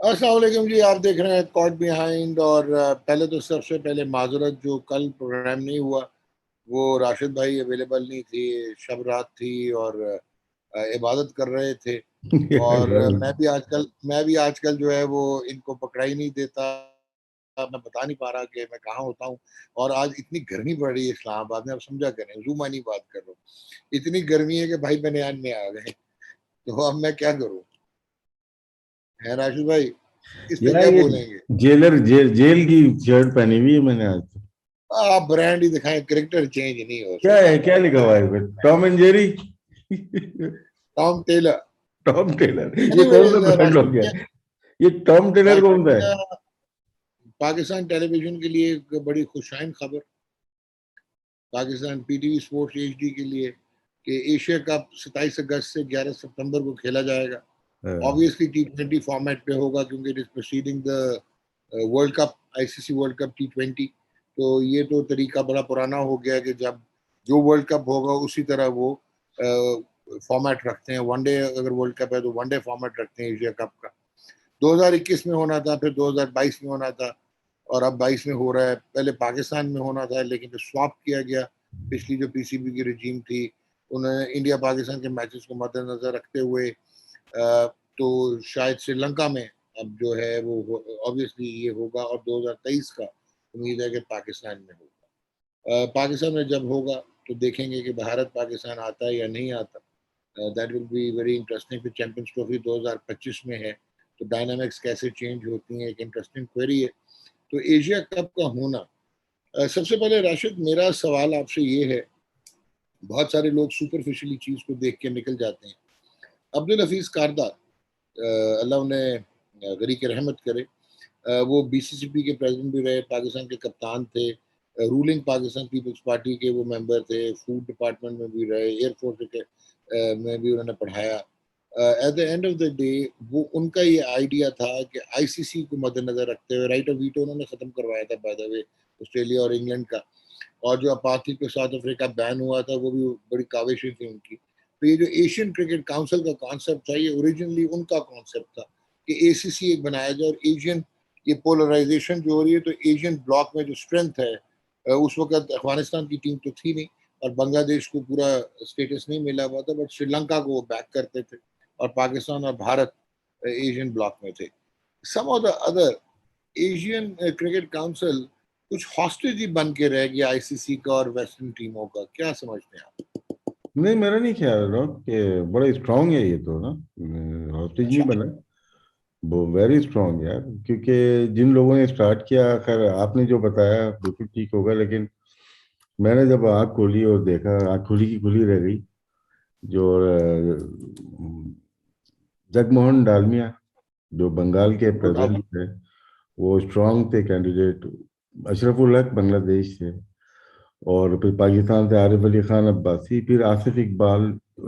अस्सलाम वालेकुम जी। आप देख रहे हैं कॉट बिहाइंड। और पहले तो सबसे पहले माजरत, जो कल प्रोग्राम नहीं हुआ वो राशिद भाई अवेलेबल नहीं थी, शब रात थी और इबादत कर रहे थे। और मैं भी आजकल जो है वो इनको पकड़ा ही नहीं देता। मैं बता नहीं पा रहा कि मैं कहाँ होता हूँ। और आज इतनी गर्मी पड़ रही है इस्लामाबाद में, अब समझा करें, जुमानी बात कर रहा हूँ। इतनी गर्मी है कि भाई बनियान में आ गए। तो अब मैं क्या करूँ? है राशिद भाई, इस पे यार क्या ये बोलेंगे? जेल की शर्ट पहनी हुई है मैंने आज तो। आप ब्रांड ही दिखाएं, करेक्टर चेंज नहीं हो क्या सकता है, क्या भाई। लिखा हुआ है इस पे? Tom and Jerry. Tom Taylor. Tom Taylor, ये कौन सा एनीवे ब्रांड हो राशिद गया? मियां, ये टॉम टेलर राशिद कौन सा है? मियां, पाकिस्तान टेलीविजन के लिए एक बड़ी खुशाइन खबर। पाकिस्तान पीटीवी स्पोर्ट्स एचडी के लिए कि एशिया कप 27 अगस्त से 11 सितंबर को खेला जाएगा। हाँ। ऑब्वियसली T20 फॉर्मेट पे होगा क्योंकि it is proceeding the world cup, ICC world cup T20। तो ये तो तरीका बड़ा पुराना हो गया है कि जब जो वर्ल्ड कप होगा उसी तरह वो फॉर्मेट रखते हैं। वनडे अगर वर्ल्ड कप है तो वनडे फॉर्मेट रखते हैं एशिया कप का। 2021 में होना था, फिर 2022 में होना था, और अब 22 में हो रहा है। पहले पाकिस्तान में होना था लेकिन फिर स्वैप किया गया। पिछली जो पीसीबी की रजीम थी, उन्होंने इंडिया पाकिस्तान के मैचेस को मद्देनजर रखते हुए तो शायद श्रीलंका में अब जो है वो ऑब्वियसली ये होगा, और 2023 का उम्मीद है कि पाकिस्तान में होगा। पाकिस्तान में जब होगा तो देखेंगे कि भारत पाकिस्तान आता है या नहीं आता। That will be very interesting. फिर चैंपियंस ट्रॉफी 2025 में है, तो डायनामिक्स कैसे चेंज होती हैं, एक इंटरेस्टिंग क्वेरी है। तो एशिया कप का होना, सबसे पहले राशिद मेरा सवाल आपसे ये है। बहुत सारे लोग सुपरफिशियली चीज को देख के निकल जाते हैं। अब्दुल हफीज कारदा, अल्लाह उन्हें गरी की रहमत करे, वो बीसीसीपी के प्रेसिडेंट भी रहे, पाकिस्तान के कप्तान थे, रूलिंग पाकिस्तान पीपल्स पार्टी के वो मेंबर थे, फूड डिपार्टमेंट में भी रहे, एयरफोर्स के में भी उन्होंने पढ़ाया। At the end of the day वो उनका ये आइडिया था कि आईसीसी को मद्देनजर रखते हुए राइट ऑफ वीटो उन्होंने खत्म करवाया था, बाय द वे, ऑस्ट्रेलिया और इंग्लैंड का। और जो अपार्थी पे साउथ अफ्रीका बैन हुआ था वो भी बड़ी काविशें थी उनकी। तो ये जो एशियन क्रिकेट काउंसिल का कॉन्सेप्ट था, ये ओरिजिनली उनका कॉन्सेप्ट था कि एसीसी एक बनाया जाए। और एशियन, ये पोलराइजेशन जो हो रही है, तो एशियन ब्लॉक में जो स्ट्रेंथ है, उस वक्त अफगानिस्तान की टीम तो थी नहीं और बांग्लादेश को पूरा स्टेटस नहीं मिला हुआ था, बट श्रीलंका को वो बैक करते थे, और पाकिस्तान और भारत एशियन ब्लॉक में थे। Some of the other Asian Cricket Council कुछ हॉस्टेज ही बन के रह गया आईसीसी का और वेस्टर्न टीमों का। क्या समझते हैं आप? नहीं, मेरा नहीं ख्याल रहा कि बड़ा स्ट्रांग है ये तो ना। हॉस्टेज नहीं अच्छा। बना। वो वेरी स्ट्रांग यार, क्योंकि जिन लोगों ने स्टार्ट किया, खैर आपने जो बताया बिल्कुल ठीक होगा, लेकिन मैंने जब आँख खोली और देखा, आँख खुली की खुली रह गई। जो जगमोहन डालमिया, जो बंगाल के नो डाउट। प्रेसिडेंट थे, वो स्ट्रांग थे कैंडिडेट। अशरफुल हक बांग्लादेश से, और फिर पाकिस्तान से आरिफ अली खान अब्बासी, फिर आसिफ इकबाल।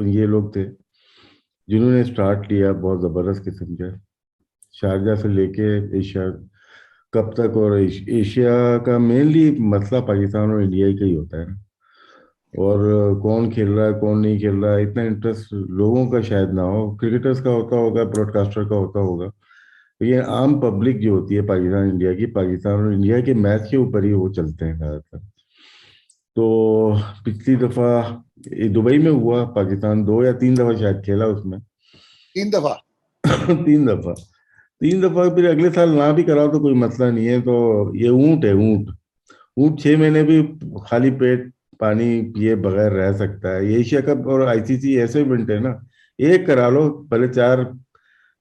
ये लोग थे जिन्होंने स्टार्ट लिया बहुत ज़बरदस्त किस्म का, शारजा से लेके एशिया कब तक। और एशिया का मेनली मसला पाकिस्तान और इंडिया ही का ही होता है ना। और कौन खेल रहा है कौन नहीं खेल रहा है, इतना इंटरेस्ट लोगों का शायद ना हो। क्रिकेटर्स का होता होगा, ब्रॉडकास्टर का होता होगा, लेकिन आम पब्लिक जो होती है पाकिस्तान इंडिया की, पाकिस्तान और इंडिया के मैच के ऊपर ही वो चलते हैं ज़्यादातर। तो पिछली दफा ये दुबई में हुआ, पाकिस्तान 2 या 3 दफा शायद खेला उसमें। 3 दफा। 3 दफा। 3 दफा फिर अगले साल ना भी कराओ तो कोई मसला नहीं है। तो ये ऊंट है, ऊंट। ऊंट 6 महीने भी खाली पेट पानी पिए बगैर रह सकता है। ये एशिया कप और आईसीसी ऐसे इवेंट है ना, एक करा लो, पहले 4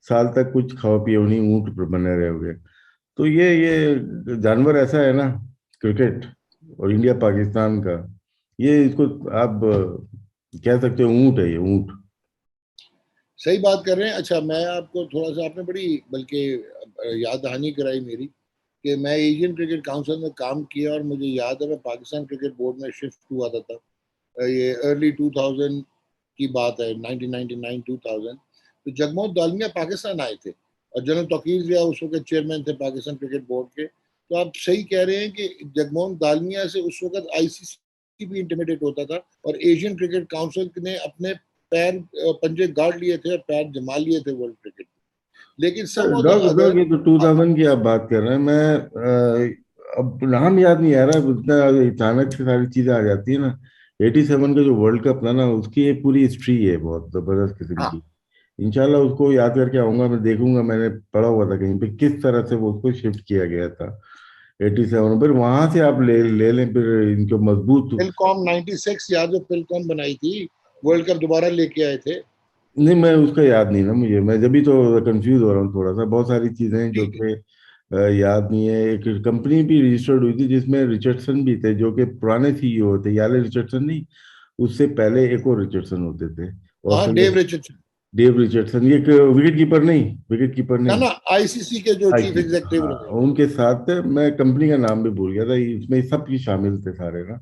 साल तक कुछ खाओ पियो नहीं, ऊंट पर बने रहोगे। तो ये जानवर ऐसा है ना, क्रिकेट और इंडिया पाकिस्तान का, ये इसको आप कह सकते हो ऊंट है, ये ऊंट। सही बात कर रहे हैं। अच्छा, मैं आपको थोड़ा सा, आपने बड़ी बल्कि याद दहानी कराई मेरी कि मैं एशियन क्रिकेट काउंसिल में काम किया, और मुझे याद है मैं पाकिस्तान क्रिकेट बोर्ड में शिफ्ट हुआ था तब। ये अर्ली 2000 की बात है, 1999 2000। तो जगमोहन दालमिया पाकिस्तान आए थे, और जनरल तौकीर जिया उस वक्त चेयरमैन थे पाकिस्तान क्रिकेट बोर्ड के। तो आप सही कह रहे हैं कि जगमोहन दालमिया से उस वक्त आईसीसी भी इंटिमिडेट होता था, और एशियन क्रिकेट काउंसिल ने अपने पैर पंजे गाड़ लिए थे और पैर जमा लिए थे वर्ल्ड क्रिकेट। लेकिन some of the dog other dog ये तो 2000 की आप बात कर रहे हैं। मैं अब नाम याद नहीं आ रहा है, उतना अचानक से सारी चीजें आ जाती है ना। 87 का जो वर्ल्ड कप था ना, उसकी एक पूरी हिस्ट्री है बहुत जबरदस्त किस्म हाँ की। इंशाल्लाह उसको याद करके आऊंगा, मैं देखूंगा। मैंने पढ़ा हुआ था कहीं पे किस तरह से वो उसको शिफ्ट किया गया था 87। फिर वहां से आप ले ले लें फिर इनको मजबूत। पिलकॉम 96 याद जो पिलकॉम बनाई थी, वर्ल्ड कप दोबारा लेके आए थे। नहीं, मैं उसका याद नहीं ना मुझे, मैं जब भी तो कंफ्यूज हो रहा हूँ थोड़ा सा। बहुत सारी चीजें हैं जो ठीक है। कि याद नहीं है। एक कंपनी भी रजिस्टर्ड हुई थी जिसमें रिचर्डसन भी थे, जो कि पुराने सीईओ थे। याले रिचर्डसन नहीं, उससे पहले एक और रिचर्डसन होते थे हाँ, Dave Australia. Richardson. Dave Richardson, ये विकेट कीपर नहीं, विकेट कीपर ना नहीं। ना, आईसीसी के जो चीफ आईसीसी, एग्जीक्यूटिव हाँ, रहे। उनके साथ थे। मैं कंपनी का नाम भी भूल गया था, इसमें सब की शामिल थे सारे ना।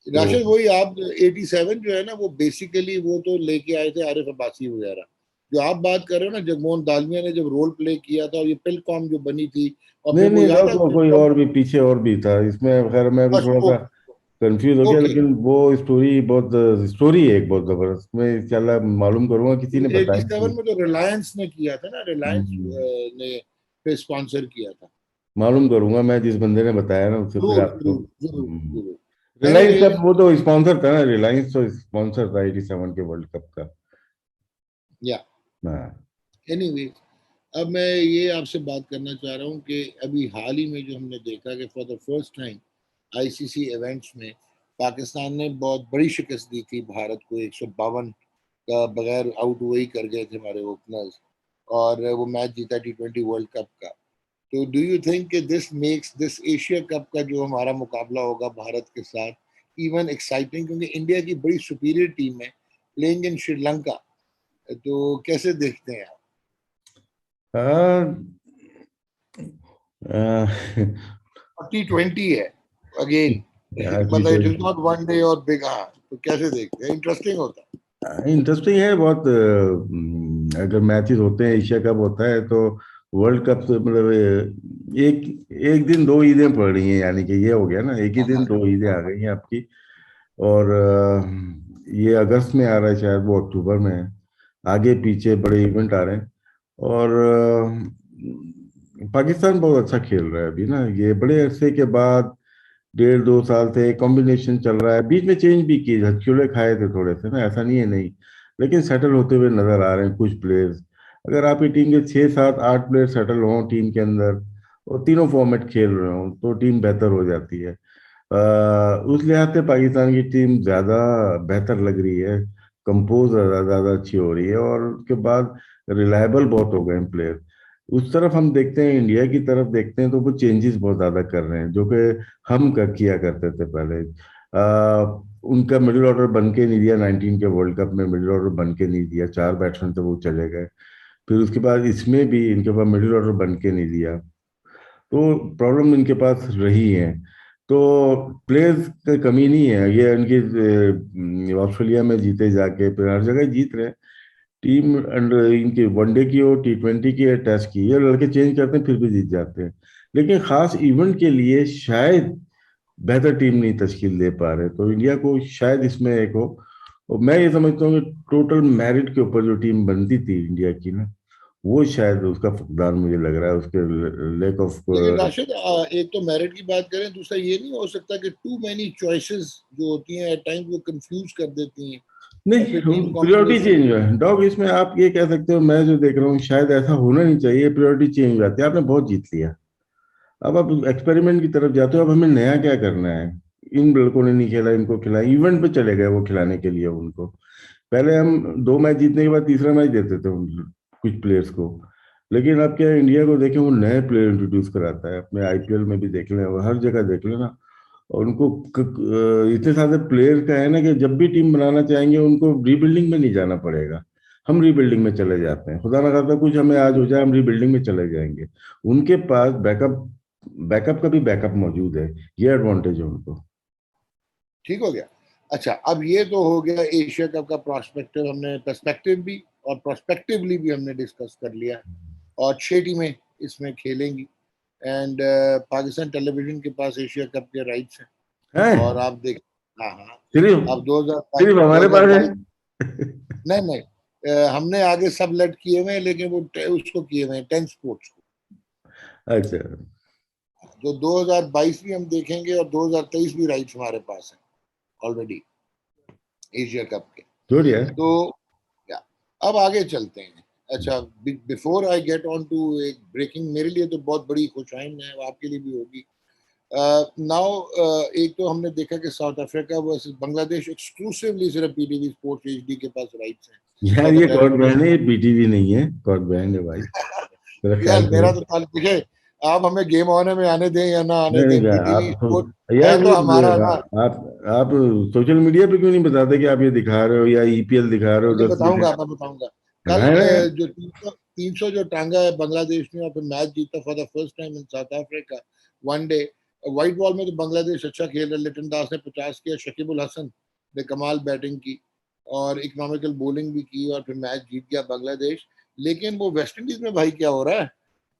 तो राशिद वही आप 87 जो है ना, वो बेसिकली वो तो लेके आए थे आरिफ अब्बासी वगैरह। जो आप बात कर रहे हो ना, जगमोहन दालमिया ने जब रोल प्ले किया था, और ये पिलकॉम जो बनी थी, और नहीं फिर वो नहीं, याद है कोई पिलकॉम। और भी पीछे और भी था इसमें। खैर मैं भी थोड़ा सा ओके। कंफ्यूज हो गया, ओके। लेकिन वो स्टोरी बहुत, स्टोरी है एक बहुत जबरदस्त। मैं इंशाल्लाह मालूम करूंगा, किसी ने एटी बताई सेवन थी। में तो रिलायंस ने किया था ना, रिलायंस हम्म, ने फिर स्पॉन्सर किया था। मालूम करूंगा मैं, जिस बंदे ने बताया ना उससे फिर जरूर आपको। जरूर जरूर जरूर। रिलायंस का एनीवेज। वो तो स्पॉन्सर था ना, रिलायंस तो स्पॉन्सर था 87 के वर्ल्ड कप का। या हाँ। एनीवेज, अब मैं ये आपसे बात करना चाह रहा हूँ कि अभी हाल ही में जो हमने देखा कि for the first time ICC events में पाकिस्तान ने बहुत बड़ी शिकस्त दी थी भारत को, 152 का बगैर आउट वही कर गए थे हमारे ओपनर्स, और वो मैच जीता T20 वर्ल्ड कप का। तो डू यू थिंक कि this makes this Asia cup का जो हमारा मुकाबला होगा भारत के साथ इवन एक्साइटिंग, क्योंकि इंडिया की बड़ी सुपीरियर टीम है प्लेइंग इन श्रीलंका। तो कैसे देखते हैं आप? हाँ, आ, और T20 है अगेन, टी मतलब it is twenty not one day और बिग। हाँ, तो कैसे देखते हैं? इंटरेस्टिंग होता है। इंटरेस्टिंग है बहुत। अगर मैचेस होते हैं, एशिया कप होता है तो वर्ल्ड कप तो मतलब एक एक दिन दो ईदें पड़ रही हैं, यानी कि ये हो गया ना, एक ही हाँ दिन हाँ दो ईदें आ हाँ। गई हैं आपकी। और ये अगस्त में आ रहा है शायद, वो अक्टूबर में है। आगे पीछे बड़े इवेंट आ रहे हैं। और पाकिस्तान बहुत अच्छा खेल रहा है अभी ना, ये बड़े अरसे के बाद। 1.5 2 साल से कॉम्बिनेशन चल रहा है। बीच में चेंज भी किए, झटके खाए थे थोड़े से ना, ऐसा नहीं है नहीं। लेकिन सेटल होते हुए नजर आ रहे हैं कुछ प्लेयर्स। अगर आपकी टीम के 6 7 8 प्लेयर सेटल हों टीम के अंदर, और तीनों फॉर्मेट खेल रहे हो, तो टीम बेहतर हो जाती है। उस लिहाज से पाकिस्तान की टीम ज्यादा बेहतर लग रही है। कंपोज ज्यादा ज्यादा अच्छी हो रही है, और उसके बाद रिलायबल बहुत हो गए हैं प्लेयर। उस तरफ हम देखते हैं, इंडिया की तरफ देखते हैं, तो वो चेंजेस बहुत ज्यादा कर रहे हैं, जो कि हम किया करते थे पहले। उनका मिडिल ऑर्डर बन के नहीं दिया, 19 के वर्ल्ड कप में मिडिल ऑर्डर बन के नहीं दिया, 4 बैट्समैन थे वो चले गए। फिर उसके बाद इसमें भी इनके पास मिडिल ऑर्डर बन के नहीं दिया, तो प्रॉब्लम इनके पास रही है। तो प्लेयर्स की कमी नहीं है, ये इनकी ऑस्ट्रेलिया में जीते जाके फिर हर जगह जीत रहे हैं। टीम अंडर इनकी वनडे की हो, T20 की है, टेस्ट की, ये लड़के चेंज करते हैं फिर भी जीत जाते हैं। लेकिन खास इवेंट के लिए शायद बेहतर टीम नहीं तश्कील दे पा रहे, तो इंडिया को शायद इसमें एक हो। और मैं ये समझता हूँ कि टोटल मेरिट के ऊपर जो टीम बनती थी इंडिया की ना, वो शायद उसका फकदान मुझे लग रहा है, उसके लैक ऑफ। लेकिन राशिद, एक तो मेरिट की बात करें, दूसरा ये नहीं हो सकता कि टू मेनी चॉइसेस जो होती हैं एट टाइम्स वो कंफ्यूज कर देती हैं, और नहीं, फिर टीम प्रायोरिटी कॉम्बिनेशन। चेंज हुआ है डॉग, इसमें आप ये कह सकते हो। मैं जो देख रहा हूँ शायद ऐसा होना नहीं चाहिए, प्रायोरिटी चेंज हो जाती है। आपने बहुत जीत लिया, अब आप एक्सपेरिमेंट की तरफ जाते हो। अब हमें नया क्या करना है? इन लड़कों ने नहीं खेला, इनको खिलाया, इवेंट पे चले गए वो खिलाने के लिए उनको। पहले हम 2 मैच जीतने के बाद तीसरा मैच देते थे उन कुछ प्लेयर्स को। लेकिन अब क्या है, इंडिया को देखें, वो नए प्लेयर इंट्रोड्यूस कराता है। अपने आईपीएल में भी देख लें और हर जगह देख लेना। और उनको इतने सारे प्लेयर का है ना, कि जब भी टीम बनाना चाहेंगे उनको रीबिल्डिंग में नहीं जाना पड़ेगा। हम रीबिल्डिंग में चले जाते हैं, खुदा ना खास्ता कुछ हमें आज हो जाए, हम रीबिल्डिंग में चले जाएंगे। उनके पास बैकअप बैकअप का भी बैकअप मौजूद है। ये एडवांटेज है उनको। ठीक हो गया। अच्छा, अब ये तो हो गया एशिया कप का प्रोस्पेक्टिव, हमने पर्सपेक्टिव भी और प्रोस्पेक्टिवली भी हमने डिस्कस कर लिया। और 6 टीमें इसमें खेलेंगी, एंड पाकिस्तान टेलीविजन के पास एशिया कप के राइट्स हैं। है और आप देख, हाँ हाँ, सिर्फ अब 2022, सिर्फ हमारे पास 2022, है। नहीं नहीं, हमने आगे सब लेट किए हुए हैं, लेकिन वो उसको किए हुए हैं 10 स्पोर्ट्स को। अच्छा, जो 2022 भी हम देखेंगे और 2023 भी राइट्स हमारे पास है ऑलरेडी एशिया कप के। गुड यार। तो या, अब आगे चलते हैं। अच्छा, before I get on to एक ब्रेकिंग, मेरे लिए तो बहुत बड़ी खुशाइन है, आपके लिए भी होगी। नाउ एक तो हमने देखा कि south Africa versus Bangladesh exclusively सिर्फ पीटीवी स्पोर्ट्स एचडी के पास राइट्स हैं यार फॉर द ये कॉर्ड टेलीविजन। बैंड है, ये पीटीवी नहीं है, कॉर्ड बैंड है भाई, तेरा ख्याल यार करो। मेरा तो ताल्लुक देखिए, आप हमें गेम ऑन में आने दें या ना आने नहीं दें, नहीं यार, पीटीवी आप स्पोर्ट यार है तो हमारा ना। आप सोशल मीडिया पे क्यों नहीं बताते कि आप ये दिखा रहे हो या ईपीएल दिखा रहे हो नहीं, 10 मिनट? मैं बताऊंगा। कल दिखाए ना यार। जो 300 जो टांगा है बांग्लादेश ने और फिर मैच जीता for the first time in south Africa one day. White ball में तो बांग्लादेश अच्छा खेल रहा है, लिटन दास ने 50 किया, शकीबुल हसन ने कमाल बैटिंग की और इकोनॉमिकल बॉलिंग भी की और फिर मैच जीत गया बांग्लादेश। लेकिन वो वेस्ट इंडीज में भाई क्या हो रहा है,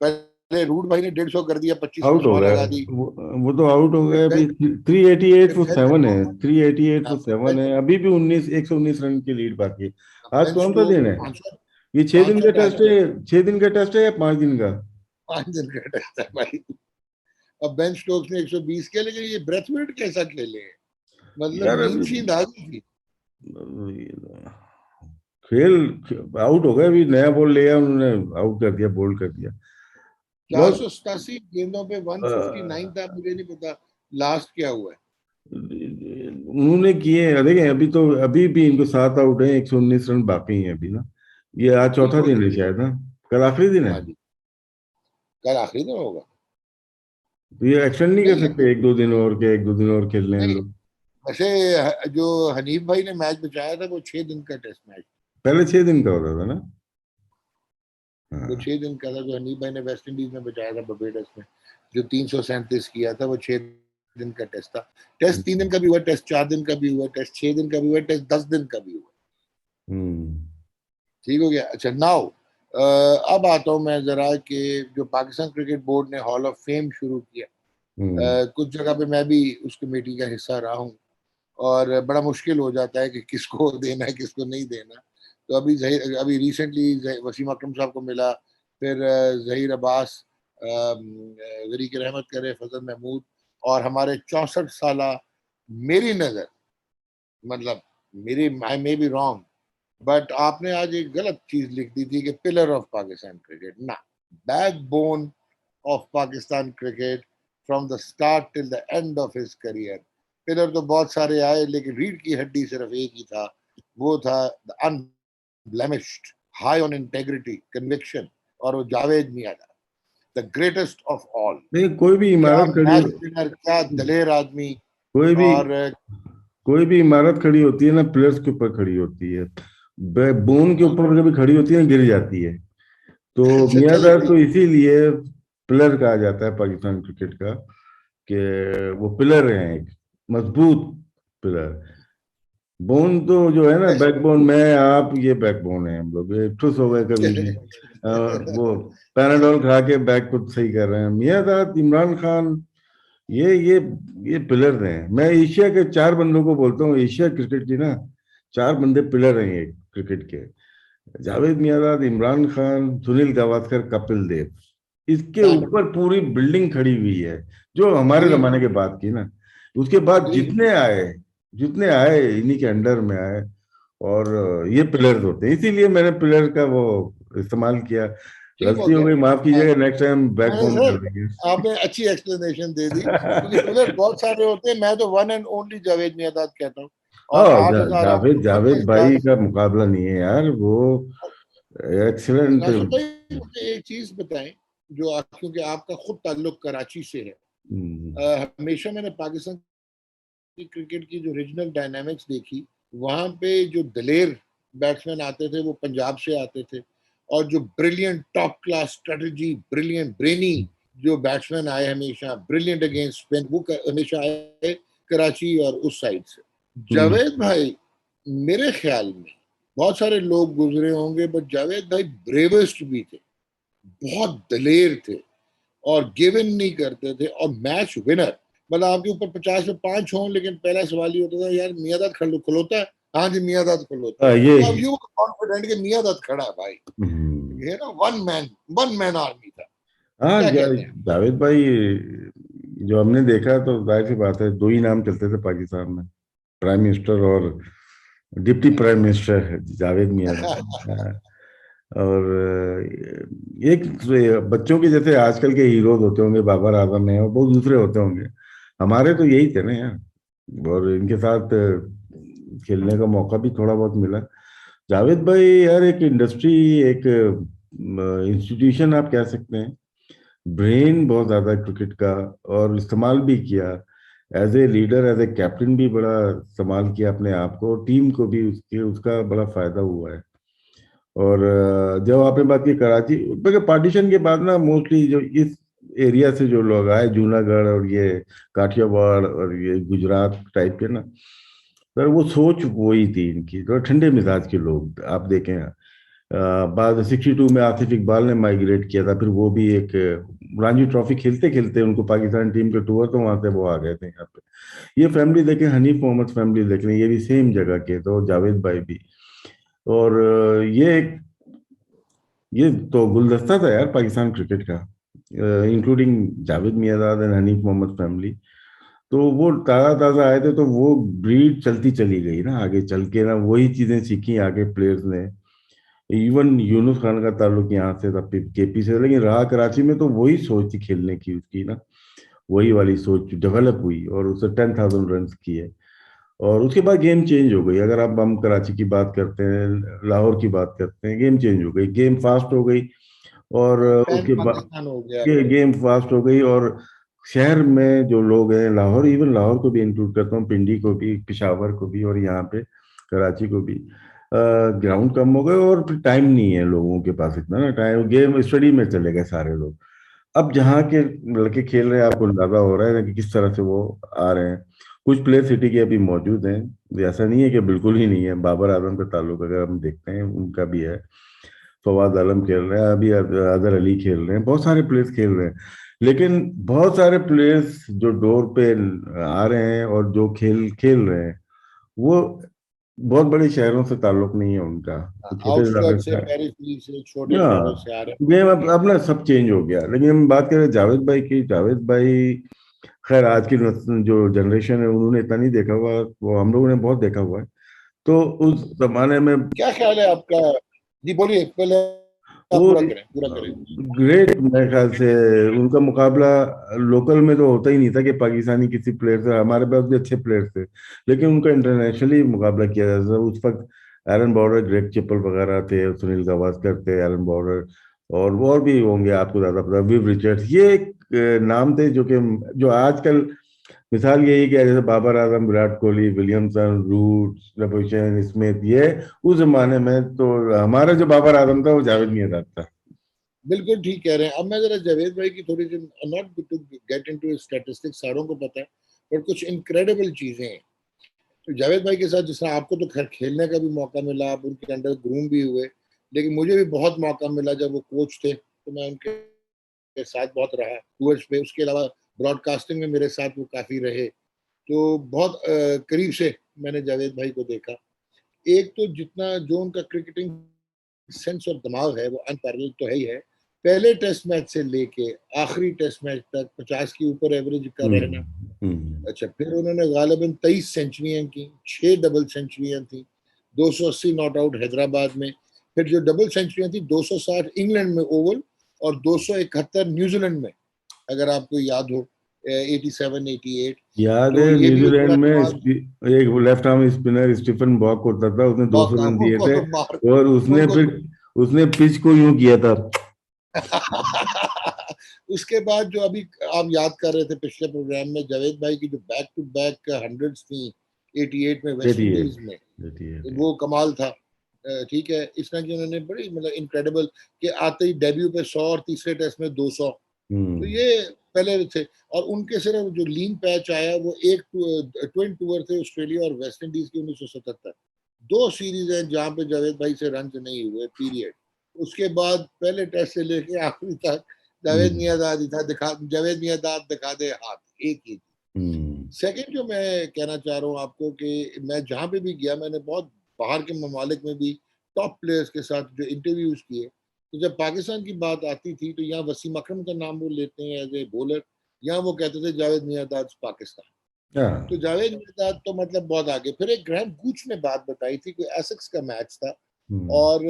पहले रूट भाई ने 150 कर दिया, 25 को आउट हो सौ गया लगा दी। वो तो आउट हो फिर गया अभी। बेन 388 फिर फॉर बेन 7 है, 388 फॉर फिर 7 बेन है, अभी भी 119 रन की लीड बाकी है। आज बेन कौन सा स्टोक्स दिन है? 500 ये 6 दिन का टेस्ट टेस्ट है, है? 6 दिन का टेस्ट है या 5 दिन का? 5 दिन का टेस्ट है भाई। अब बेन स्टोक्स ने 120 किया, लेकिन ये ब्रेथ मिनट कैसा खेले हैं, मतलब यार नींद अभी सी आ गई थी। खेल आउट हो गया, अभी नया बॉल ले आया उन्होंने, आउट कर दिया, बोल्ड कर दिया। चार बहुत सौ सतासी गेंदों पे 159 था, मुझे नहीं पता लास्ट क्या हुआ है। उन्होंने किए, देखें अभी तो अभी भी इनको 7 आउट है, 119 रन बाकी हैं अभी ना। ये आज चौथा बिल्कुल। दिन है शायद ना, कल आखिरी दिन है। हाँ जी, कल आखिरी दिन होगा। तो ये एक्सटेंड नहीं कर नहीं सकते, लेकिन 1 2 दिन और क्या, 1 2 दिन और खेल लें इन नहीं, लोग? वैसे जो हनीफ भाई ने मैच बचाया था वो 6 दिन का टेस्ट मैच, पहले 6 दिन का होता था ना। वो हाँ। 6 दिन का था जो हनीफ भाई ने वेस्ट इंडीज में बचाया था बर्बाडोस में, जो 337 किया था, वो 6 दिन का टेस्ट था। टेस्ट 3 दिन का भी हुआ, टेस्ट 4 दिन का भी हुआ, टेस्ट 6 दिन का भी हुआ, टेस्ट 10 दिन का भी हुआ। हम्म। ठीक हो गया। अच्छा, नाउ अब आता हूँ मैं जरा कि जो पाकिस्तान क्रिकेट बोर्ड ने हॉल ऑफ फेम शुरू किया, हम्म। कुछ जगह पे मैं भी उस कमेटी का हिस्सा रहा हूँ और बड़ा मुश्किल हो जाता है कि किसको देना है किसको नहीं देना। तो अभी रिसेंटली वसीम अकरम साहब को मिला, फिर जहीर अब्बास, गरीक रहमत करे, फजल महमूद और हमारे 64 साल, मेरी नज़र, मतलब मेरी, आई मे बी रॉन्ग, बट आपने आज एक गलत चीज लिख दी थी कि पिलर ऑफ पाकिस्तान क्रिकेट ना, backbone of Pakistan cricket from the start till the end of his career. Pillar तो बहुत सारे आए, लेकिन रीढ़ की हड्डी सिर्फ एक ही था, वो था the unblemished, high on integrity, conviction, और वो जावेद मियां था, द ग्रेटेस्ट ऑफ ऑल। नहीं, कोई भी क्या इमारत खड़ी मैच विनर, क्या दलेर आदमी। कोई भी और कोई भी इमारत खड़ी होती है ना, पिलर्स के ऊपर खड़ी होती है। बोन के हाँ, ऊपर कभी खड़ी होती है, गिर जाती है। तो अच्छा चले मियाँदाद ठीक। को इसीलिए पिलर कहा जाता है पाकिस्तान क्रिकेट का, कि वो पिलर हैं, एक मजबूत पिलर। बोन तो जो है ना, बैकबोन, मैं आप ये बैकबोन है, हम लोग ये ठुस हो गए कभी भी। वो पैनाडोल खा के बैक को सही कर रहे हैं। मियाँदाद, इमरान खान, ये पिलर हैं। मैं एशिया के 4 बंदों को बोलता हूँ, एशिया क्रिकेट की ना 4 बंदे पिलर हैं ये क्रिकेट के: जावेद मियांदाद, इमरान खान, सुनील गावस्कर, कपिल देव। इसके डन। ऊपर पूरी बिल्डिंग खड़ी हुई है, जो हमारे अग्री, जमाने के बाद की ना। उसके बाद अग्री। जितने आए इन्हीं के अंडर में आए। और ये पिलर्स होते हैं, इसीलिए मैंने पिलर का वो इस्तेमाल किया। ठीक हो गलती हो गया। गई, माफ कीजिएगा, नेक्स्ट टाइम मैंने बैकबोन कर सर, देंगे। आपने अच्छी एक्सप्लेनेशन दे दी, क्योंकि पिलर बहुत सारे होते हैं, मैं तो one and only Javed Miandad कहता हूँ। और ओ, 8,000 जावेद आउटपुट का जावेद भाई स्टार। का मुकाबला नहीं है यार, वो एक्सीलेंट। नासिर भाई मुझे एक चीज बताएं, जो क्योंकि आपका खुद ताल्लुक कराची से है, हमेशा मैंने पाकिस्तान की क्रिकेट की जो रीजनल डायनामिक्स देखी, वहां पे जो दलेर बैट्समैन आते थे वो पंजाब से आते थे, और जो brilliant top class strategy, brilliant brainy जो बैट्समैन आए, हमेशा ब्रिलियंट अगेंस्ट स्पिन, वो हमेशा आए कराची और उस साइड से। जावेद भाई मेरे ख्याल में, बहुत सारे लोग गुजरे होंगे, बट जावेद भाई ब्रेवेस्ट भी थे, बहुत दलेर थे और गिव इन नहीं करते थे, और मैच विनर। मतलब आपके ऊपर 50 में 5 हों, लेकिन पहला सवाल ये होता था, यार मियांदाद खिलौता है, हाँ जी, मियाँदाद खिलौता है। ये अब यू कॉन्फिडेंट कि मियाँदाद खड़ा है भाई, ये ना वन मैन आर्मी था। हाँ क्या कहते हैं? जावेद भाई, जो हमने देखा तो जाहिर सी बात है, दो ही नाम चलते थे पाकिस्तान में, प्राइम मिनिस्टर और डिप्टी प्राइम मिनिस्टर, जावेद मियां। हाँ, और एक बच्चों के जैसे आजकल के हीरोज होते होंगे, बाबर आजम है और बहुत दूसरे होते होंगे, हमारे तो यही थे ना यार। और इनके साथ खेलने का मौका भी थोड़ा बहुत मिला। जावेद भाई यार एक इंडस्ट्री, एक इंस्टीट्यूशन आप कह सकते हैं, ब्रेन बहुत ज्यादा क्रिकेट का, और इस्तेमाल भी किया as a leader, as a captain भी बड़ा इस्तेमाल किया अपने आप को, टीम को भी उसके उसका बड़ा फायदा हुआ है। और जब आपने बात की कराची, क्योंकि पार्टीशन के बाद ना मोस्टली जो इस एरिया से जो लोग आए, जूनागढ़ और ये काठियावाड़ और ये गुजरात टाइप के ना, सर वो सोच वही थी इनकी, तो ठंडे मिजाज के लोग आप देखें। बाद 62 में आसिफ इकबाल ने माइग्रेट किया था, फिर वो भी एक रणजी ट्रॉफी खेलते खेलते उनको पाकिस्तान टीम के टूर, तो वहां से वो आ गए थे यहाँ पे। ये फैमिली देखें, हनीफ मोहम्मद फैमिली देख लें, ये भी सेम जगह के, तो जावेद भाई भी। और ये तो गुलदस्ता था यार पाकिस्तान क्रिकेट का, including Javed Miandad and Hanif Mohammad family. तो वो ताज़ा ताज़ा आए थे, तो वो ब्रीड चलती चली गई ना आगे चल के ना, वही चीजें सीखी आगे प्लेयर्स ने। इवन यूनुस खान का ताल्लुक यहाँ से था, केपी से, लेकिन रहा कराची में, तो वही सोच थी खेलने की उसकी ना, वही वाली सोच डेवलप हुई और उसने 10,000 रन किए। और उसके बाद गेम चेंज हो गई। अगर आप हम कराची की बात करते हैं, लाहौर की बात करते हैं, गेम चेंज हो गई, गेम फास्ट हो गई। और पैन उसके बाद पाकिस्तान हो गया। गेम फास्ट हो गई, और शहर में जो लोग हैं, लाहौर, इवन लाहौर को भी इंक्लूड करता हूँ, पिंडी को भी, पिशावर को भी, और यहाँ पे कराची को भी, ग्राउंड कम हो गए और फिर टाइम नहीं है लोगों के पास इतना ना, टाइम गेम स्टडी में चले गए सारे लोग। अब जहाँ के लड़के खेल रहे हैं, आपको अंदाजा हो रहा है ना कि किस तरह से वो आ रहे हैं। कुछ प्लेयर सिटी के अभी मौजूद हैं, ऐसा नहीं है कि बिल्कुल ही नहीं है। बाबर आजम का ताल्लुक अगर हम देखते हैं, उनका भी है। फवाद आलम खेल रहे हैं अभी, अजहर अली खेल रहे हैं, बहुत सारे प्लेयर्स खेल रहे हैं। लेकिन बहुत सारे प्लेयर्स जो डोर पे आ रहे हैं और जो खेल खेल रहे हैं, वो बहुत बड़े शहरों से ताल्लुक नहीं है उनका, वो छोटे आउटस्कर्ट से, इलाके पेरिफेरी से, छोटे शहरों हाँ, से आ रहे गेम अब ना सब चेंज हो गया। लेकिन हम बात करें जावेद भाई की, जावेद भाई खैर आज की जो जनरेशन है उन्होंने इतना नहीं देखा हुआ, वो हम लोगों ने बहुत देखा हुआ है। तो उस जमाने में क्या ख्याल है आपका? जी बोलिए, पहले आप वो पूरा करें, पूरा करें। ग्रेट, मेरे ख्याल से उनका मुकाबला लोकल में तो होता ही नहीं था कि पाकिस्तानी किसी प्लेयर से, हमारे पास भी अच्छे प्लेयर थे, लेकिन उनका इंटरनेशनली मुकाबला किया जाता था उस वक्त। एरन बॉर्डर, ग्रेग चिपल वगैरह थे, सुनील गावस्कर थे, एरन बॉर्डर, और भी होंगे आपको ज्यादा पता, विव रिचर्ड्स, ये एक नाम थे जो कि, जो आजकल मिसाल यही कि जैसे Babar Azam, Virat Kohli, Williamson, Root, Ravichandran, Smith, ये उस जमाने में, तो हमारा जो बाबर आजम था वो जावेद मियाँदाद था। बिल्कुल ठीक कह रहे हैं। अब मैं जरा जावेद भाई की थोड़ी सी, not to get into statistics, सारों को पता है, पर कुछ इनक्रेडिबल चीजें हैं। तो जावेद भाई के साथ, जिस तरह आपको तो खैर खेलने का भी मौका मिला, आप उनके अंडर ग्रूम भी हुए, लेकिन मुझे भी बहुत मौका मिला जब वो कोच थे, तो मैं उनके साथ बहुत रहा टूर्स पे। उसके अलावा ब्रॉडकास्टिंग में मेरे साथ वो काफी रहे, तो बहुत करीब से मैंने जावेद भाई को देखा। एक तो जितना जो उनका क्रिकेटिंग सेंस और दिमाग है वो अनपैरेलल तो है ही है। पहले टेस्ट मैच से लेके आखिरी टेस्ट मैच तक 50 के ऊपर एवरेज का रहना। हम्म। अच्छा, फिर उन्होंने गालिबन 23 सेंचुरियां की, 6 डबल सेंचुरियां थी, 280 नॉट आउट हैदराबाद में। फिर जो डबल सेंचुरियां थी, 260 इंग्लैंड में ओवल, और 271 न्यूजीलैंड में, अगर आपको याद हो, 87 88। याद है तो ये भी एक न्यूजीलैंड बड़ा में कमाल। एक लेफ्ट आर्म स्पिनर स्टीफन बॉक होता था, उसने 200 रन दिए थे, उनको मार, और उसने उनको फिर उसने पिच को यूं किया था। उसके बाद जो अभी आप याद कर रहे थे पिछले प्रोग्राम में, जावेद भाई की जो बैक टू बैक हंड्रेड्स थी 88 में वेस्ट 88, इंडीज में, 88। वो कमाल था। ठीक है, इस तरह की उन्होंने बड़ी मतलब इनक्रेडिबल, कि आते ही डेब्यू पे 100 और तीसरे टेस्ट में 200। तो हम्म। ये पहले थे। और उनके सिर्फ जो लीन पैच आया वो एक ट्विन टूर थे ऑस्ट्रेलिया और वेस्ट इंडीज की 1977। दो सीरीज हैं जहां पे जावेद भाई से रन नहीं हुए, पीरियड। उसके बाद पहले टेस्ट से लेके आखिरी तक जावेद हम्म। मियाँदाद ही था, दिखा जावेद मियाँदाद दिखा दे हाथ, एक ही। सेकंड जो मैं कहना चाह रहा हूँ आपको कि मैं जहाँ पे भी गया मैंने बहुत बाहर के ममालिक में भी टॉप प्लेयर्स के साथ जो इंटरव्यूज किए, तो जब पाकिस्तान की बात आती थी तो यहाँ वसीम अकरम का नाम वो लेते हैं एज ए बॉलर, यहाँ वो कहते थे जावेद मियांदाद पाकिस्तान। हाँ। तो जावेद मियांदाद तो मतलब बहुत आगे। फिर एक ग्रैंड कूच ने बात बताई थी, कोई एसेक्स का मैच था और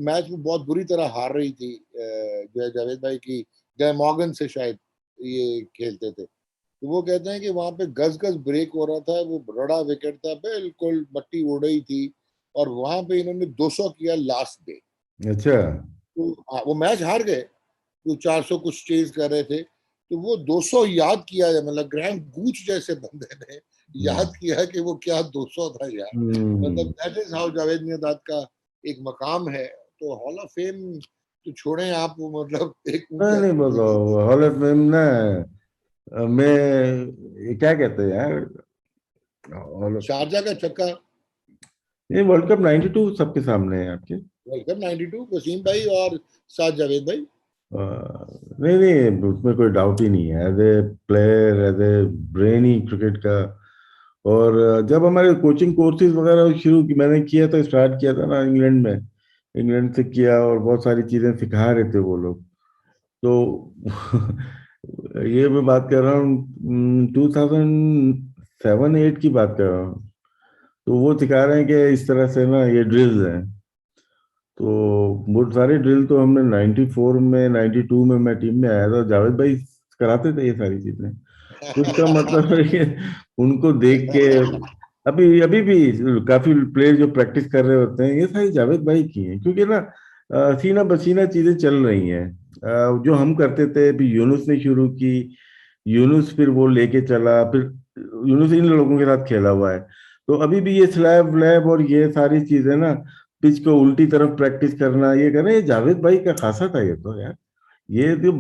मैच में बहुत बुरी तरह हार रही थी जो है जावेद भाई की, ग्लेन मॉर्गन से शायद ये खेलते थे। तो वो कहते हैं कि वहां पे गज गज ब्रेक हो रहा था, वो बड़ा विकेट था, बिल्कुल मट्टी उड़ रही थी और वहां पे इन्होंने 200 किया लास्ट डे। अच्छा। तो वो मैच हार गए, तो 400 कुछ चेज कर रहे थे, तो वो 200 याद किया है, मतलब ग्रैंड गूच जैसे बंदे ने हम्म। याद किया कि वो क्या 200 था यार। मतलब hmm. That is how Javed Miandad का एक मकाम है। तो हॉल ऑफ फेम तो छोड़ें आप, मतलब एक मैं ऊंचा नहीं बोल रहा हूँ हॉल ऑफ फेम ना। मैं ये क्या कहते हैं यार, हॉल ऑफ, शारजा का छक्का, ये वर्ल्ड कप 92 सबके सामने है आपके। वर्ल्ड कप 92 वसीम भाई और साथ जावेद भाई। नहीं नहीं, उसमें कोई डाउट ही नहीं है, as a player, as a brain ही क्रिकेट का। और जब हमारे कोचिंग कोर्सेज वगैरह शुरू की, मैंने किया था, स्टार्ट किया था ना इंग्लैंड में, इंग्लैंड से किया, और बहुत सारी चीजें सिखा रहे थे वो लोग। तो ये मैं बात कर रहा हूँ 2007-8 की बात कर रहा हूँ। तो वो सिखा रहे हैं कि इस तरह से ना ये ड्रिल्स हैं। तो वो सारे ड्रिल तो हमने 94 में 92 में मैं टीम में आया था, जावेद भाई कराते थे ये सारी चीजें। तो इसका मतलब है कि उनको देख के अभी अभी भी काफी प्लेयर जो प्रैक्टिस कर रहे होते हैं, ये सारी जावेद भाई की हैं, क्योंकि ना सीना बसीना चीजें चल रही हैं। जो हम करते थे, अभी यूनुस ने शुरू की, यूनुस फिर वो लेके चला, फिर यूनुस इन लोगों के साथ खेला हुआ है। तो अभी भी ये स्लैब व्लैब और ये सारी चीजें ना, पिच को उल्टी तरफ प्रैक्टिस करना, ये करना, ये जावेद भाई का खासा था ये तो यार। ये तो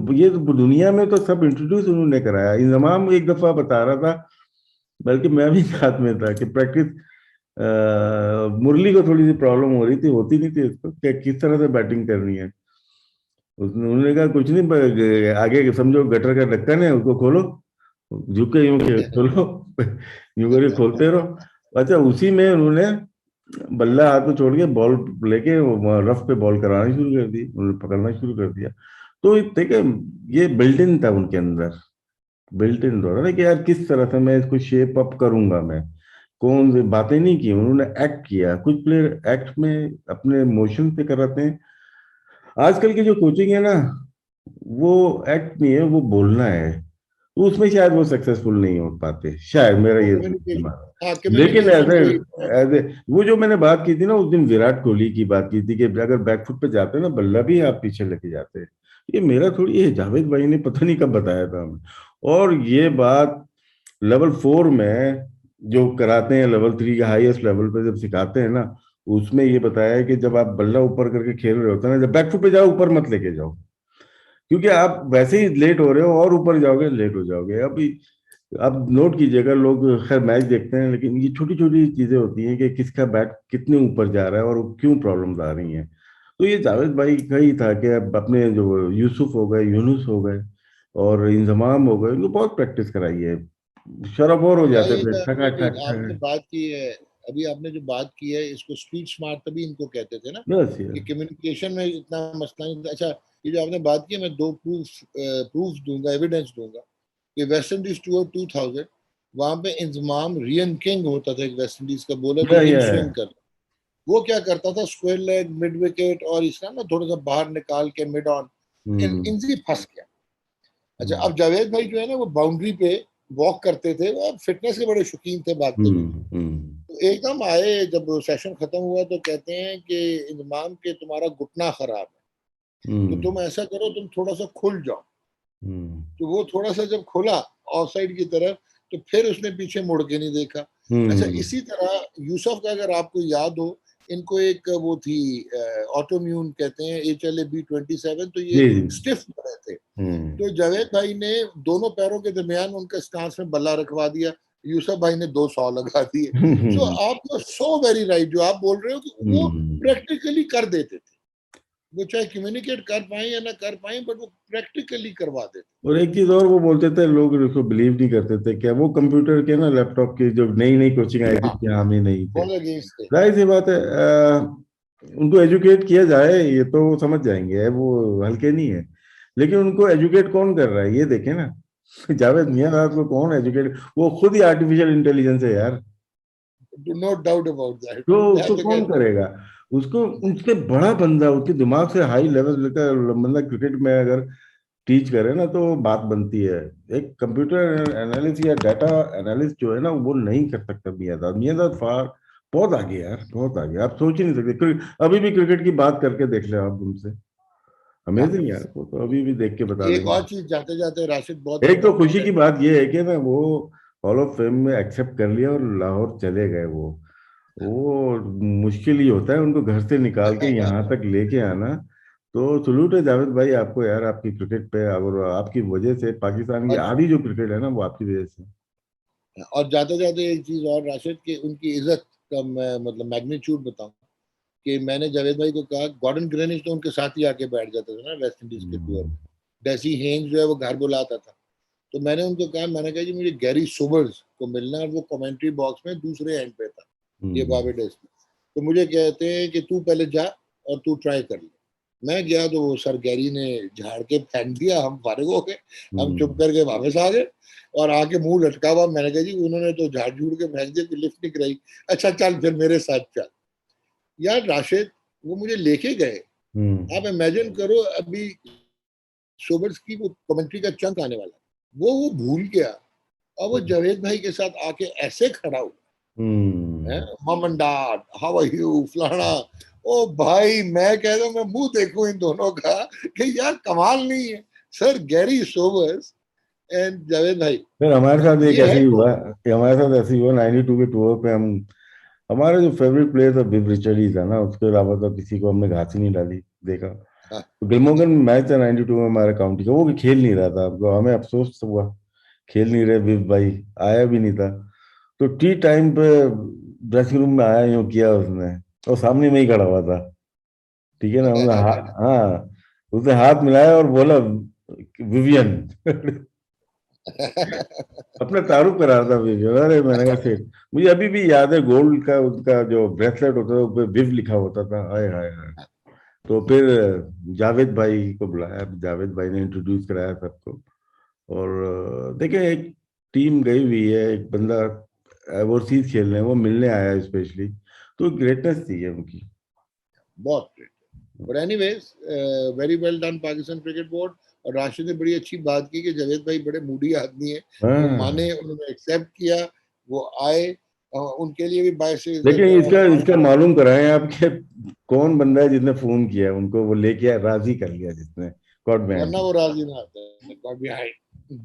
दुनिया में तो सब इंट्रोड्यूस उन्होंने कराया। इंजमाम एक दफा बता रहा था, बल्कि मैं भी साथ में था, कि प्रैक्टिस मुरली को थोड़ी सी प्रॉब्लम हो रही थी, होती नहीं थी उसको, कि किस तरह से बैटिंग करनी है। उन्होंने कहा कुछ नहीं, आगे समझो गटर का ढक्कन है, उसको खोलो, झुक के यूं के खोलो, यूं करके खोलते रहो। अच्छा, उसी में उन्होंने बल्ला हाथ में छोड़ के बॉल लेके रफ पे बॉल करानी शुरू कर दी, उन्होंने पकड़ना शुरू कर दिया। तो देखिए, ये बिल्ट इन था उनके अंदर, बिल्ट इन हो रहा है कि यार किस तरह से मैं इसको शेप अप करूंगा मैं। कौन सी बातें नहीं की उन्होंने, एक्ट किया। कुछ प्लेयर एक्ट में अपने मोशन से कराते हैं। आजकल की जो कोचिंग है ना, वो एक्ट नहीं है, वो बोलना है। तो उसमें शायद वो सक्सेसफुल नहीं हो पाते, शायद, मेरा वो ये कम्युनिकेशन, मानना हाँ है। लेकिन कम्युनिकेशन ऐसे, सही। ऐसे वो जो मैंने बात की थी ना उस दिन, विराट कोहली की बात की थी, कि अगर बैकफुट पे जाते हैं ना, बल्ला भी आप पीछे लेके जाते हैं। ये मेरा थोड़ी, ये जावेद भाई ने पता नहीं कब बताया था हमें। और ये बात लेवल 4 में जो कराते हैं, लेवल 3 का हाईएस्ट लेवल पे जब सिखाते हैं ना, उसमें ये बताया है कि जब आप बल्ला ऊपर करके खेल रहे होते हैं ना, जब बैकफुट पे जाओ, ऊपर मत लेके जाओ, क्योंकि आप वैसे ही लेट हो रहे हो, और ऊपर जाओगे लेट हो जाओगे। अभी आप नोट कीजिएगा, लोग खैर मैच देखते हैं, लेकिन ये छोटी छोटी चीजें होती हैं कि किसका बैट कितने ऊपर जा रहा है और क्यों प्रॉब्लम्स आ रही हैं। तो ये जावेद भाई का ही था कि अब अपने जो यूसुफ हो गए, यूनुस हो गए, और इंजमाम हो गए, इनको बहुत प्रैक्टिस कराई है। शराबोर हो अच्छा जाते एक थे, ठका आपने ठक जो आपने ठक। बात की है, अभी आपने जो बात की है, इसको स्ट्रीट स्मार्ट तभी इनको कहते थे ना, बस कि यार। कम्युनिकेशन में इतना मसला नहीं था। अच्छा, ये जो आपने बात की है, मैं दो प्रूफ दूंगा, एविडेंस दूंगा कि वेस्ट इंडीज टूर 2000, वहां पे इंजमाम रियन किंग होता था, एक वेस्ट इंडीज का बॉलर जो इन या स्विंग कर, वो क्या करता था, स्क्वायर लेग मिड विकेट और इस तरह ना थोड़ा सा बाहर निकाल के मिड ऑन, हम्म। इनसे फंस गया। अच्छा, हम्म। अब जावेद भाई जो है ना वो बाउंड्री पे वॉक करते थे, वो फिटनेस के बड़े शौकीन थे, भागते भी थे। हम्म। तो एकदम आए, जब सेशन खत्म हुआ तो कहते हैं कि इंजमाम के तुम्हारा घुटना खराब है, तो हम्म। तुम ऐसा करो, तुम थोड़ा सा खुल जाओ। हम्म। तो वो थोड़ा सा जब खुला ऑफ साइड की तरफ, तो फिर उसने पीछे मुड़ के नहीं देखा। अच्छा, हम्म। इसी तरह यूसुफ का अगर आपको याद हो, इनको एक वो थी, ऑटोम्यून कहते हैं, HLA-B27, तो ये जी जी। स्टिफ पड़े थे। हम्म। तो जावेद भाई ने दोनों पैरों के दरमियान उनका स्टांस में बल्ला रखवा दिया, यूसुफ भाई ने 200 लगा दिए। सो हम्म। आप सो वेरी राइट जो आप बोल रहे हो कि वो हम्म। प्रैक्टिकली कर देते थे। वो चाहे कम्युनिकेट कर पाए या ना कर पाए, बट वो प्रैक्टिकली करवा देते। और एक चीज और वो बोलते थे, लोग उसको बिलीव नहीं करते थे, क्या वो कंप्यूटर के ना लैपटॉप की जो नई नई कोचिंग आई थी हाँ, उसके हामी नहीं थे। बहुत अगेंस्ट थे। जाहिर सी बात है, उनको एजुकेट किया जाए ये तो वो समझ जाएंगे, वो हल्के नहीं है। लेकिन उनको एजुकेट कौन कर रहा है ये देखे ना। जावेद मियां साहब को कौन एजुकेट, वो खुद ही आर्टिफिशियल इंटेलिजेंस है यार। No doubt about that. तो मैं उसको तो कौन कहता करेगा। उसको उससे बड़ा बंदा, उसके दिमाग से हाई लेवल का बंदा क्रिकेट में अगर टीच करे ना तो बात बनती है। एक कंप्यूटर एनालिस्ट या डाटा एनालिस्ट जो है ना वो नहीं कर सकता। मियां दाद फार बहुत आगे यार, बहुत आगे, आप सोच ही नहीं सकते। अभी भी क्रिकेट की बात करके देख ले आप उनसे, हाँ, अमेजिंग यार, वो तो अभी भी देख के बता एक देंगे। और चीज जाते जाते राशिद बहुत एक तो इम्पोर्टेंट खुशी है। की बात ये है कि ना वो हॉल ऑफ फेम में एक्सेप्ट कर लिया और लाहौर चले गए। वो मुश्किल ही होता है उनको घर से निकाल के यहाँ तक लेके आना। तो सलूट है जावेद भाई आपको यार, आपकी क्रिकेट पे, और आपकी वजह से पाकिस्तान की और आधी जो क्रिकेट है ना वो आपकी वजह से। और जाते जाते एक चीज और राशिद, की उनकी इज्जत का मैं मतलब मैग्नीट्यूड बताऊं, कि मैंने जावेद भाई को कहा, गॉर्डन ग्रेनिश तो उनके साथ ही आके बैठ जाता था ना वेस्ट इंडीज के टूर हम्म, में। डेसी हेन्स जो है वो घर बुलाता था। तो मैंने उनको कहा, मैंने कहा जी मुझे गैरी सोबर्स को मिलना है, और वो कमेंट्री बॉक्स में दूसरे एंड पे था ये हम्म, बारबाडोस में। तो मुझे कहते हैं कि तू पहले जा और तू ट्राई कर ले। मैं गया तो वो सर गैरी ने झाड़ के फेंक दिया, हम फारिग हो गए। हम चुप हम्म। करके वापस आ गए और आके मुंह लटका हुआ। मैंने कहा जी उन्होंने तो झाड़ झूड़ के फेंक दिया, कोई लिफ्ट नहीं कराई। अच्छा चल फिर मेरे साथ चल। यार राशिद, वो मुझे लेके गए। हम्म। आप इमेजिन करो, अभी सोबर्स की वो कमेंट्री का चंक आने वाला है, वो भूल गया। और वो जावेद भाई के साथ आके ऐसे खड़ा हुआ है, हम्म। Mom and dad how are you फलाना। ओ भाई, मैं कह रहा हूं मैं मुंह देखूं इन दोनों का कि यार कमाल नहीं है। Sir Garry Sobers and Javed भाई, फिर हमारे साथ एक ये ऐसे है ही तो। हुआ, कि हमारे साथ ऐसे ही हुआ 92 के टूर पे। हम, हमारा जो फेवरेट प्लेयर था विव रिचर्ड ही था ना, उसके अलावा तो किसी को हमने घास ही नहीं डाली देखा। हाँ, तो गिलमोगन मैच था 92 में हमारा काउंटी का, वो भी खेल नहीं रहा था, तो हमें अफसोस हुआ खेल नहीं रहे विव भाई, आया भी नहीं था। तो टी टाइम पे ड्रेसिंग रूम में आया, यूं किया उसने, और सामने में ही खड़ा हुआ था। ठीक है ना, हाँ, उसने हाथ मिलाया और बोला विवियन। अपना तारुफ करा रहा था विवियन। अरे मैंने कहा सेठ, मुझे अभी भी याद है गोल्ड का उसका जो ब्रेसलेट होता था उस पर विव लिखा होता था, हाय हाय हाय। तो फिर जावेद भाई को बुलाया, जावेद भाई ने इंट्रोड्यूस कराया सबको। और देखे एक टीम गई हुई है, एक बंदा ओवरसीज खेलने, वो मिलने आया स्पेशली, तो ग्रेटनेस थी है उनकी। बहुत great. But anyways, very well done Pakistan cricket board. और राशिद ने बड़ी अच्छी बात की कि जावेद भाई बड़े मूडी आदमी है। वो हाँ, माने, उन्होंने एक्सेप्ट किया, वो आए। उनके लिए भी बायस इज्जत लेकिन है। और इसका हमारे इसका मालूम कराएं आप कि कौन बंदा है जिसने फोन किया है उनको, वो लेके राजी कर लिया जिसने, कॉट में वरना एंट्री। वो राजी ना आता है, गॉड बिहाइंड।